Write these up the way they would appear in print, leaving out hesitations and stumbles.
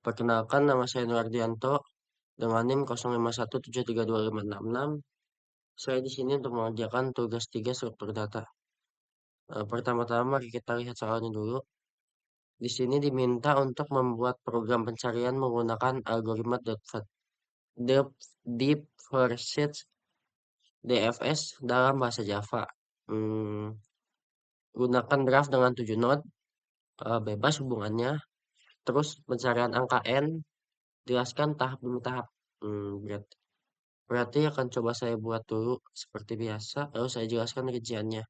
Perkenalkan nama saya Nuardianto dengan NIM 0517325666. Saya di sini untuk mengerjakan tugas 3 struktur data. Pertama-tama mari kita lihat soalnya dulu. Di sini diminta untuk membuat program pencarian menggunakan algoritma Deep First Search DFS dalam bahasa Java. Hmm, Gunakan graf dengan 7 node, bebas hubungannya. Terus pencarian angka N, jelaskan tahap demi tahap. Berarti akan coba saya buat dulu seperti biasa, lalu saya jelaskan rinciannya.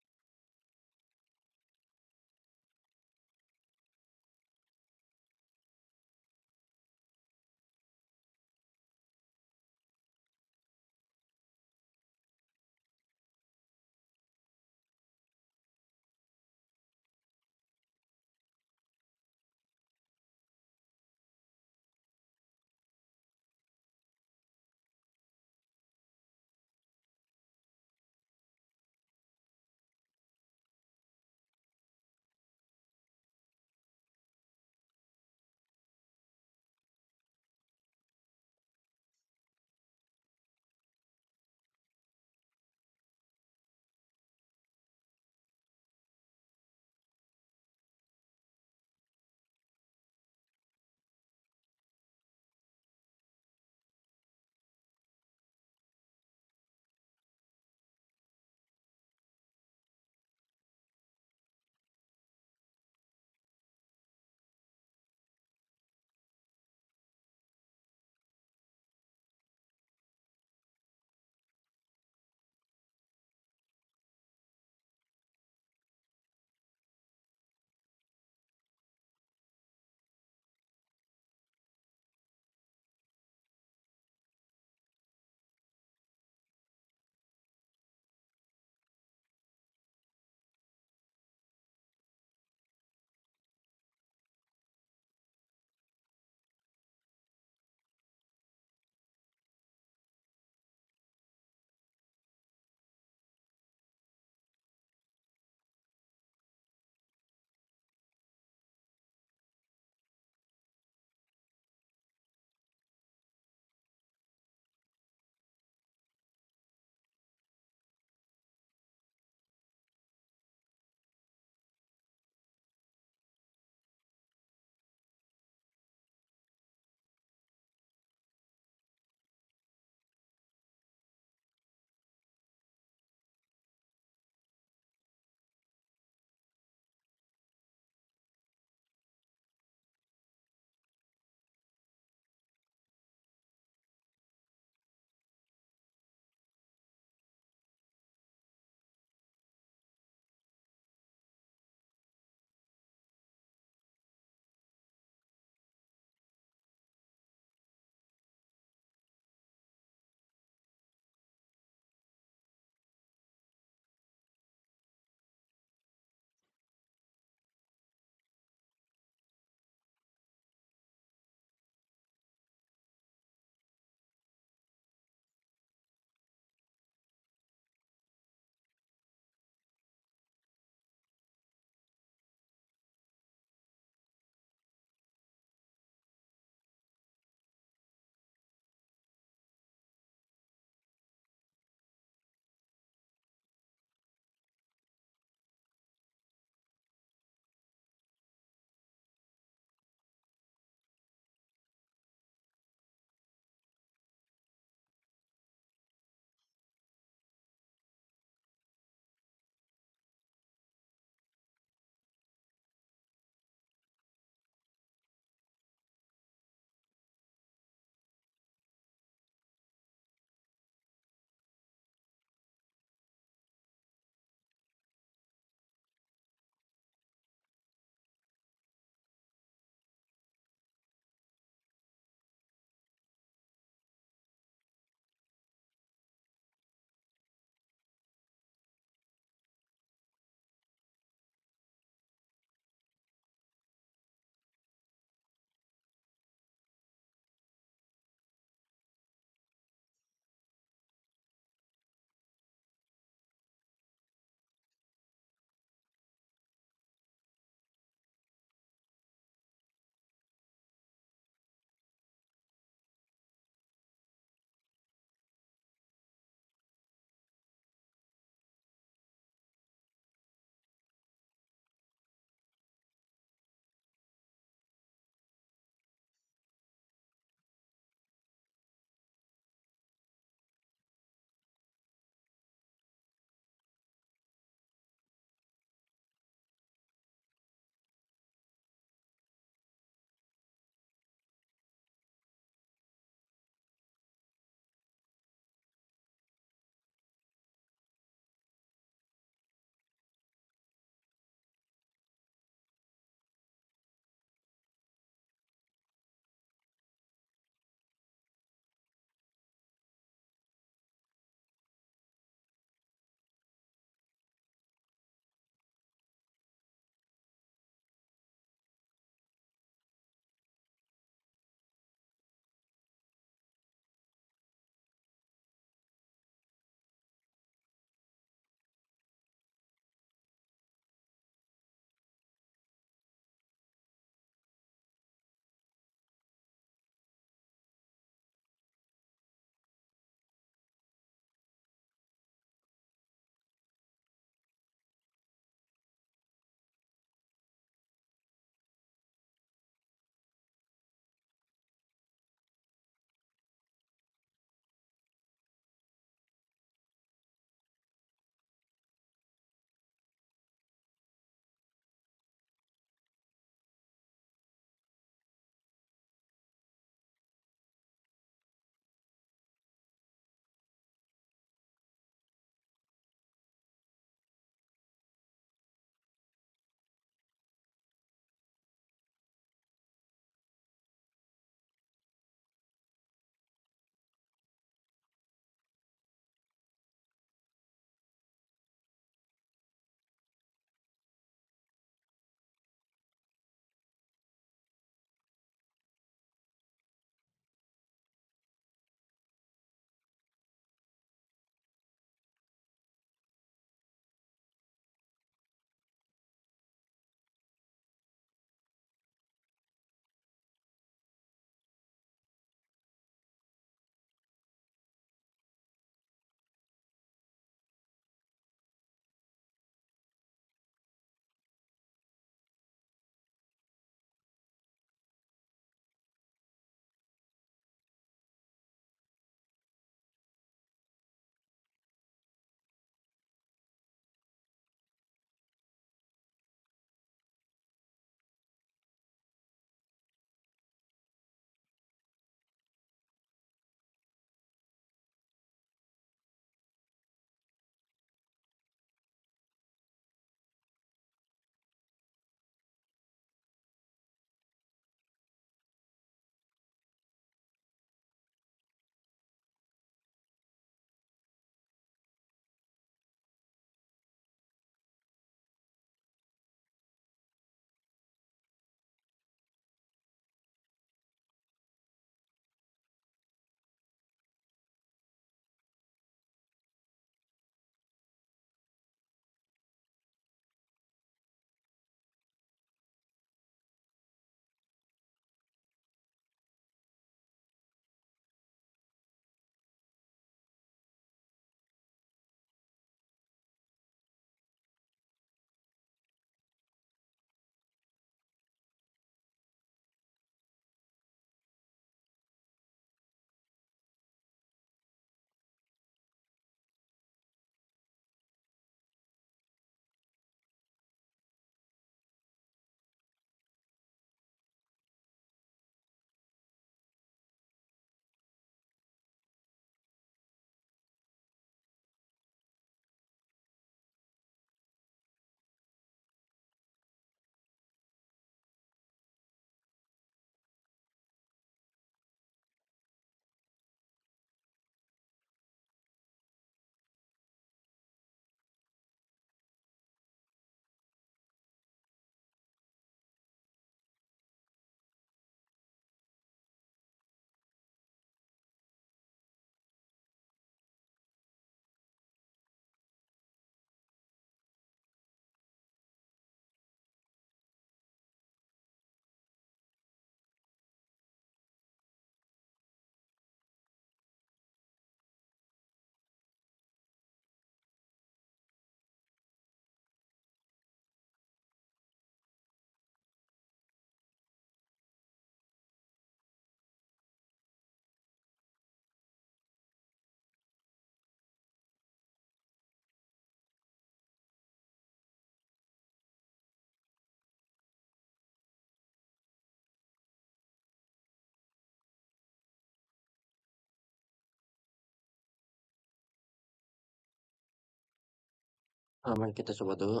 Mari kita coba dulu.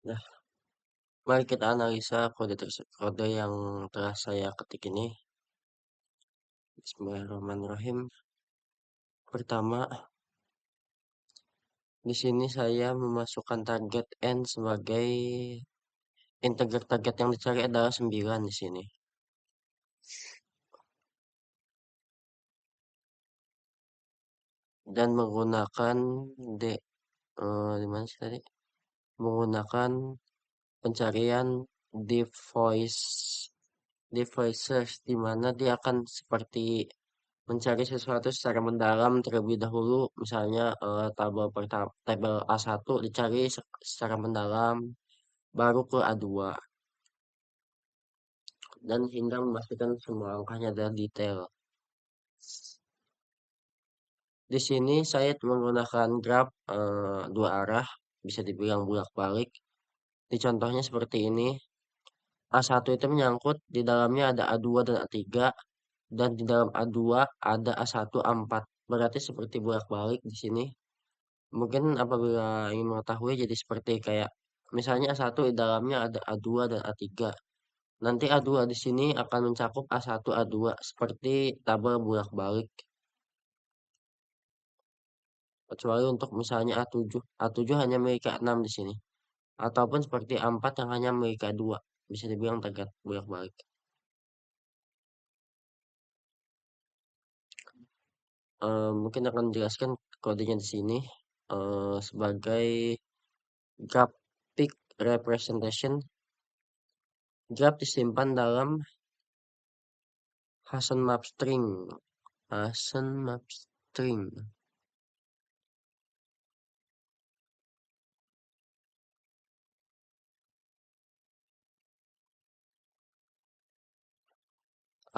Nah, mari kita analisa kode yang telah saya ketik ini. Bismillahirrahmanirrahim. Pertama, di sini saya memasukkan target n sebagai integer target yang dicari adalah 9 di sini. Dan menggunakan d di mana sih tadi? Menggunakan pencarian deep voice search, di mana dia akan seperti mencari sesuatu secara mendalam terlebih dahulu, misalnya tabel A1 dicari secara mendalam, baru ke A2, dan hingga memastikan semua angkanya adalah detail. Di sini saya menggunakan graf dua arah, bisa dibilang bolak-balik. Di contohnya seperti ini, A1 itu menyangkut di dalamnya ada A2 dan A3, dan di dalam A2 ada A1 A4. Berarti seperti bolak-balik di sini. Mungkin apabila ingin mengetahui jadi seperti kayak misalnya A1 di dalamnya ada A2 dan A3. Nanti A2 di sini akan mencakup A1 A2 seperti tabel bolak-balik. Kecuali untuk misalnya A7. A7 hanya memiliki 6 di sini. Ataupun seperti A4 yang hanya memiliki A2. Bisa dibilang tegak bolak-balik. Mungkin akan menjelaskan kodenya di sini sebagai graphic representation. Graph disimpan dalam Hasen map string. Hasen map string.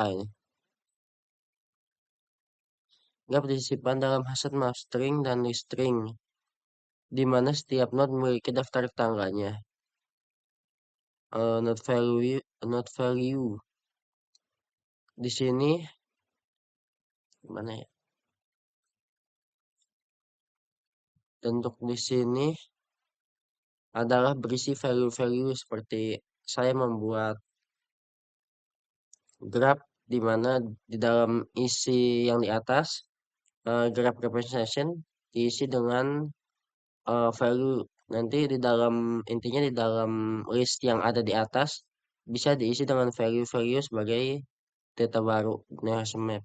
Ini. Graph disimpan dalam Hasen map string dan list string, di mana setiap node memiliki daftar tetangganya. Node value di sini mana ya? Dan untuk di sini adalah berisi value-value seperti saya membuat graph di mana di dalam isi yang di atas graph representation diisi dengan value. Nanti di dalam intinya di dalam list yang ada di atas bisa diisi dengan value-value sebagai data baru Nelson Map.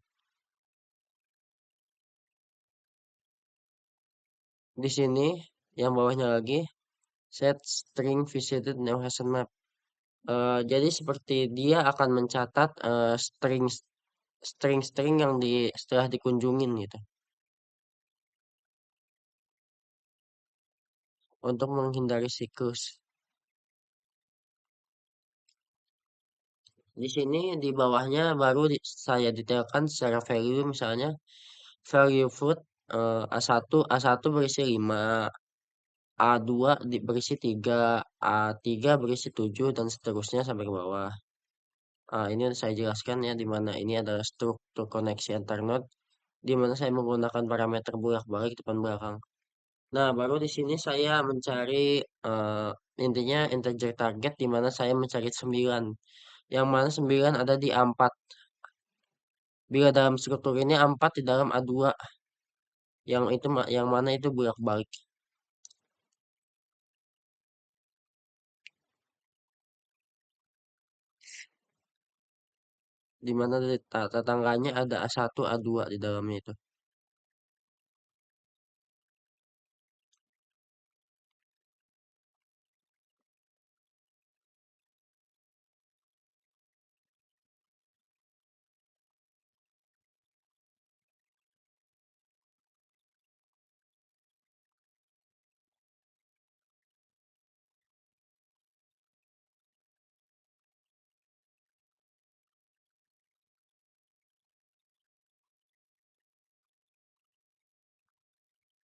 Di sini yang bawahnya lagi set string visited Nelson Map. Jadi seperti dia akan mencatat string yang setelah dikunjungin gitu. Untuk menghindari siklus. Di sini di bawahnya baru saya detailkan secara value, misalnya value food A1 berisi 5, A2 berisi 3, A3 berisi 7, dan seterusnya sampai ke bawah. Ini saya jelaskan ya, di mana ini adalah struktur koneksi antar node, di mana saya menggunakan parameter bolak-balik depan belakang. Nah, baru di sini saya mencari intinya integer target, di mana saya mencari 9. Yang mana 9 ada di A4. Bila dalam struktur ini A4 di dalam A2, yang mana itu bolak-balik. Di mana tetangganya ada A1, A2 di dalamnya itu.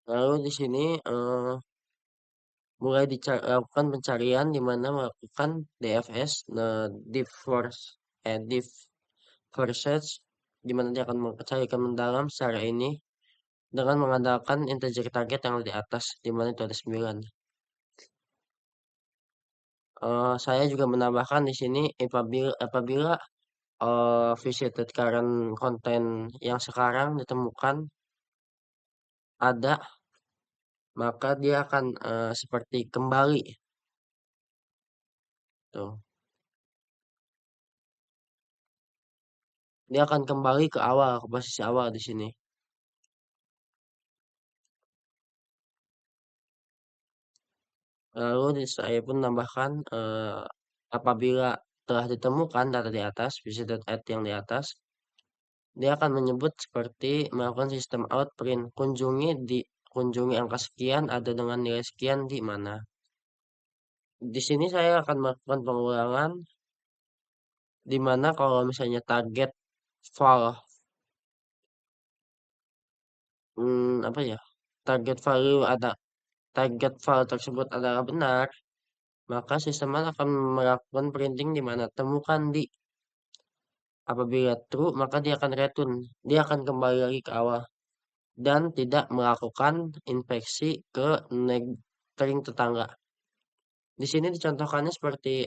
Lalu di sini mulai dilakukan pencarian, di mana melakukan DFS, deep first search, di mana dia akan mencarikan mendalam secara ini dengan mengandalkan integer target yang di atas, di mana itu ada 9. Saya juga menambahkan di sini apabila visited current konten yang sekarang ditemukan ada, maka dia akan seperti kembali tuh. Dia akan kembali ke awal, ke posisi awal di sini. Lalu saya pun tambahkan apabila telah ditemukan data di atas, visited at yang di atas, dia akan menyebut seperti melakukan sistem out print. Kunjungi angka sekian ada dengan nilai sekian di mana. Di sini saya akan melakukan pengulangan di mana kalau misalnya file apa ya? Target value ada target file tersebut adalah benar, maka sistem akan melakukan printing di mana temukan di. Apabila true, maka dia akan return. Dia akan kembali lagi ke awal dan tidak melakukan inspeksi ke string tetangga. Di sini dicontohkannya seperti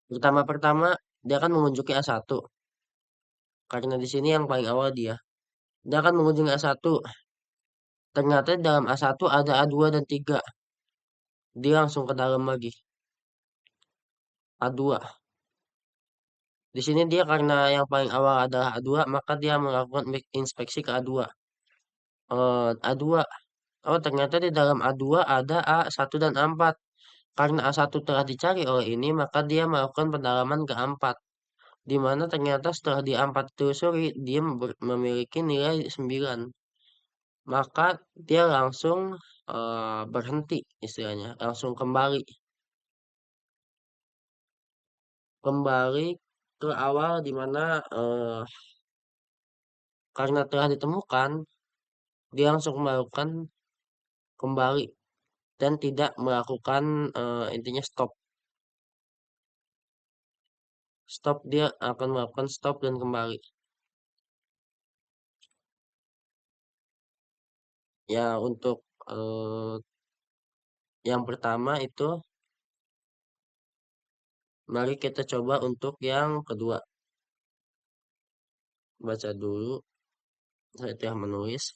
pertama-pertama dia akan mengunjungi A1 karena di sini yang paling awal dia. Dia akan mengunjungi A1. Ternyata dalam A1 ada A2 dan 3. Dia langsung ke dalam lagi. A2. Di sini dia karena yang paling awal adalah A2, maka dia melakukan inspeksi ke A2. A2. Oh, ternyata di dalam A2 ada A1 dan A4. Karena A1 telah dicari oleh ini, maka dia melakukan pendalaman ke A4. Di mana ternyata setelah di A4 telusuri, dia memiliki nilai 9. Maka dia langsung berhenti istilahnya, langsung kembali. Kembali ke awal di mana karena telah ditemukan, dia langsung melakukan kembali dan tidak melakukan intinya stop. Stop dia akan melakukan stop dan kembali. Ya untuk eh, yang pertama itu mari kita coba untuk yang kedua. Baca dulu, saya telah menulis.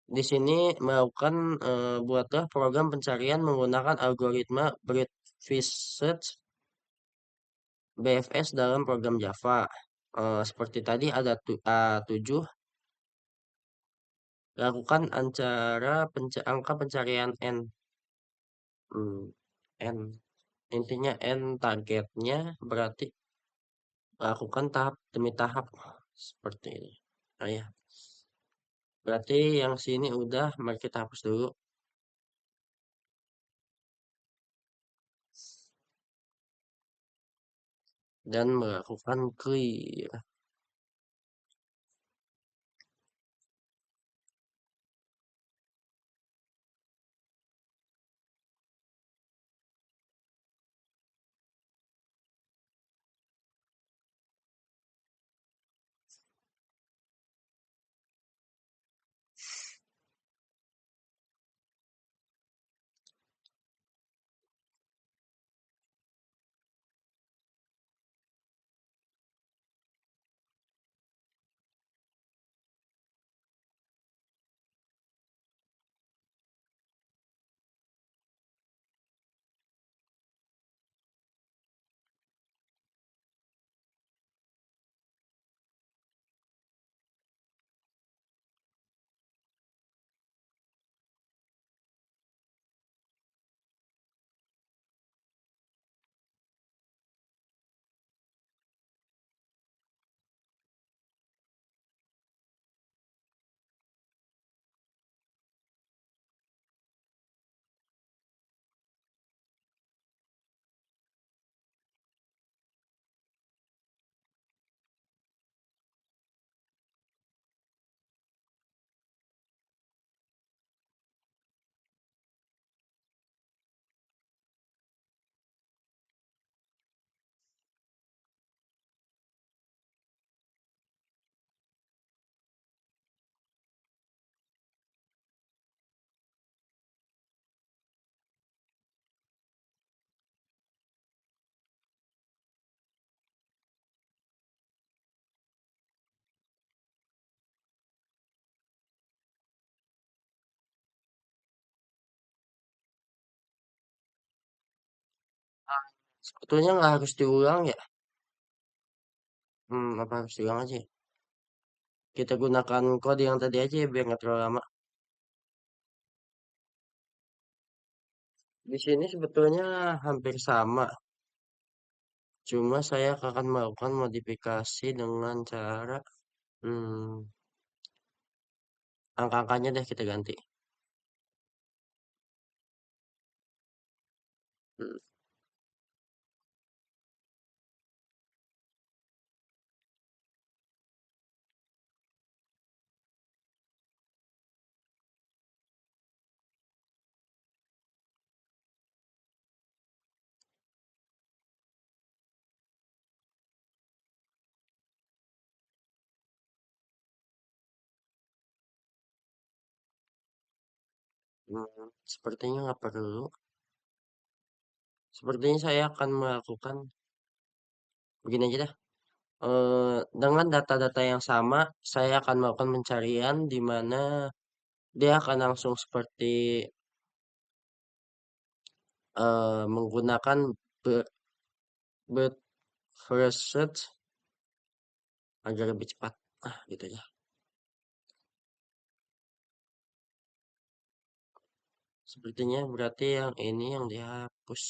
Di sini melakukan buatlah program pencarian menggunakan algoritma Breadth Search BFS dalam program Java. Seperti tadi ada A7, lakukan angka pencarian N. N. Intinya N targetnya berarti lakukan tahap demi tahap seperti ini. Nah, ya. Berarti yang sini udah, mari kita hapus dulu dan melakukan clear. Ah, sebetulnya nggak harus diulang ya. Apa harus diulang aja ya? Kita gunakan kode yang tadi aja ya biar nggak terlalu lama. Di sini sebetulnya hampir sama. Cuma saya akan melakukan modifikasi dengan cara hmm, angka-angkanya deh kita ganti. Hmm, sepertinya nggak perlu. Sepertinya saya akan melakukan begini aja dah. Dengan data-data yang sama, saya akan melakukan pencarian di mana dia akan langsung seperti menggunakan be- bird first search agar lebih cepat. Ah, gitu ya. Sepertinya berarti yang ini yang dihapus.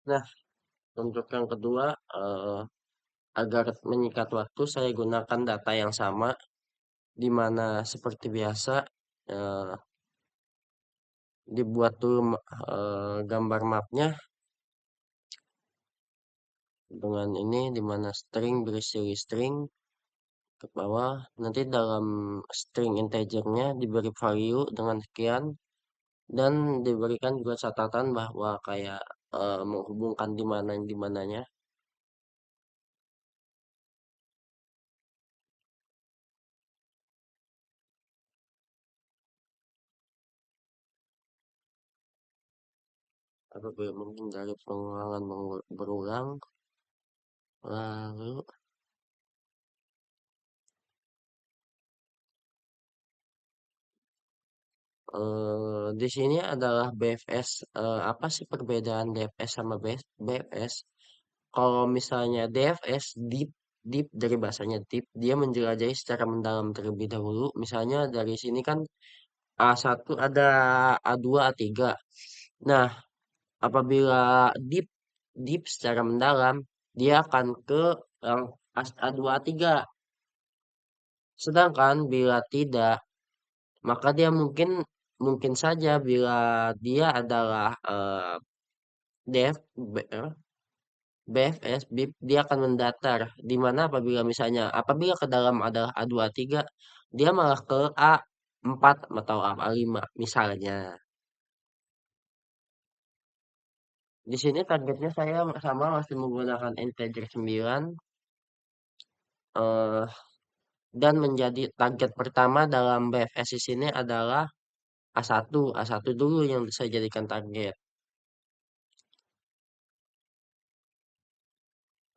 Nah, untuk yang kedua, agar menyikat waktu saya gunakan data yang sama, di mana seperti biasa eh, dibuat dulu gambar mapnya dengan ini, di mana string berisi string ke bawah. Nanti dalam string integernya diberi value dengan sekian dan diberikan juga catatan bahwa kayak menghubungkan di mana di mananya. Apabila mungkin dari pengulangan berulang, lalu di sini adalah BFS. Apa sih perbedaan DFS sama BFS? Kalau misalnya DFS, deep, deep dari bahasanya deep, dia menjelajahi secara mendalam terlebih dahulu. Misalnya dari sini kan A1 ada A2, A3. Nah, apabila deep, deep secara mendalam, dia akan ke yang A2, A3. Sedangkan bila tidak, maka dia mungkin mungkin saja bila dia adalah def BFS, BIP, dia akan mendatar. Di mana apabila misalnya, apabila ke dalam adalah A2, A3, dia malah ke A4 atau A5 misalnya. Di sini targetnya saya sama masih menggunakan integer 9 eh, dan menjadi target pertama dalam BFS di sini adalah A1. A1 dulu yang saya jadikan target.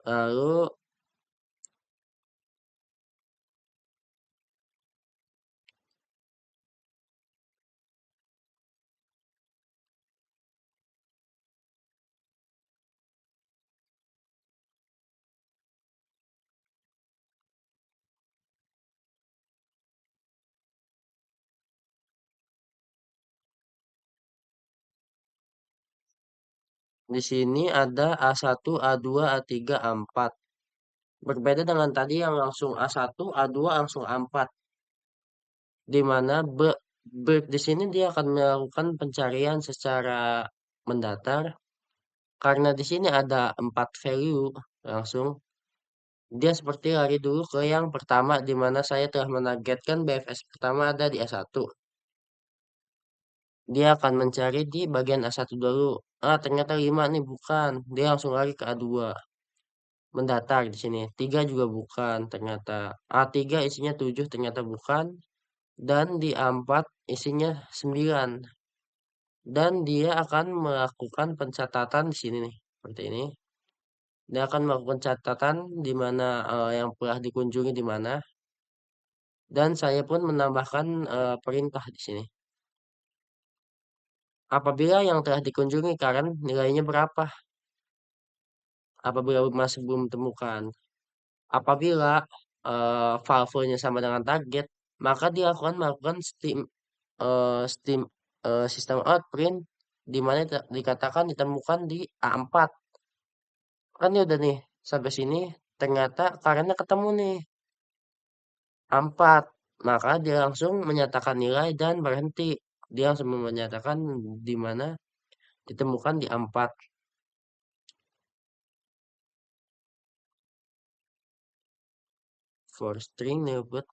Lalu di sini ada A1, A2, A3, A4. Berbeda dengan tadi yang langsung A1, A2 langsung A4. Di mana di sini dia akan melakukan pencarian secara mendatar karena di sini ada 4 value langsung. Dia seperti lari dulu ke yang pertama di mana saya telah menargetkan BFS pertama ada di A1. Dia akan mencari di bagian A1 dulu. Ah, ternyata 5 nih bukan. Dia langsung lari ke A2. Mendatar di sini. 3 juga bukan ternyata. A3 isinya 7 ternyata bukan. Dan di A4 isinya 9. Dan dia akan melakukan pencatatan di sini nih. Seperti ini. Dia akan melakukan catatan di mana yang telah dikunjungi di mana. Dan saya pun menambahkan perintah di sini. Apabila yang telah dikunjungi Karen nilainya berapa? Apabila masih belum temukan. Apabila valve-nya sama dengan target, maka dia akan melakukan steam sistem out print di mana dikatakan ditemukan di A4. Kan dia udah nih sampai sini ternyata karena ketemu nih A4. Maka dia langsung menyatakan nilai dan berhenti. Dia langsung menyatakan di mana ditemukan di A4 for string input.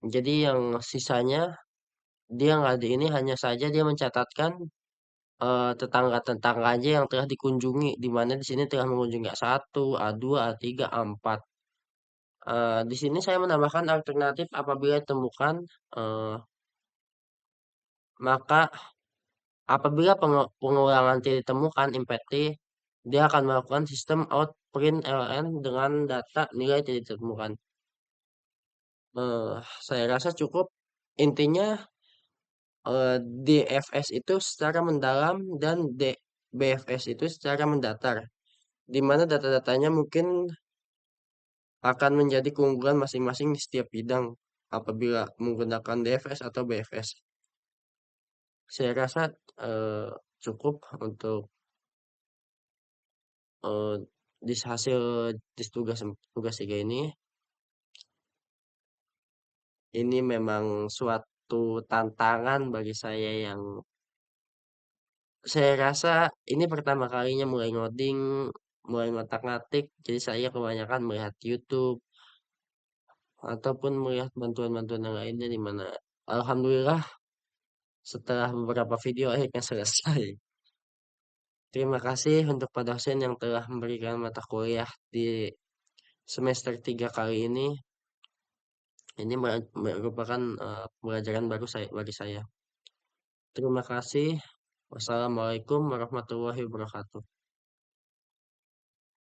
Jadi yang sisanya dia nggak di ini hanya saja dia mencatatkan tetangga-tetangga aja yang telah dikunjungi, di mana di sini telah mengunjungi A1, A2, A3, A4. Di sini saya menambahkan alternatif apabila ditemukan, eh, maka apabila pengulangan tidak ditemukan impacti, dia akan melakukan sistem out print ln dengan data nilai tidak ditemukan. Saya rasa cukup. Intinya DFS itu secara mendalam dan BFS itu secara mendatar, di mana data-datanya mungkin akan menjadi keunggulan masing-masing di setiap bidang apabila menggunakan DFS atau BFS. Saya rasa cukup untuk eh, di hasil tugas tugas tiga ini memang suatu tantangan bagi saya yang saya rasa ini pertama kalinya mulai ngoding, mulai ngotak-ngatik, jadi saya kebanyakan melihat YouTube ataupun melihat bantuan-bantuan yang lainnya di mana alhamdulillah setelah beberapa video akhirnya selesai. Terima kasih untuk Pak dosen yang telah memberikan mata kuliah di semester 3 kali ini. Ini merupakan pembelajaran baru bagi saya. Terima kasih. Wassalamualaikum warahmatullahi wabarakatuh.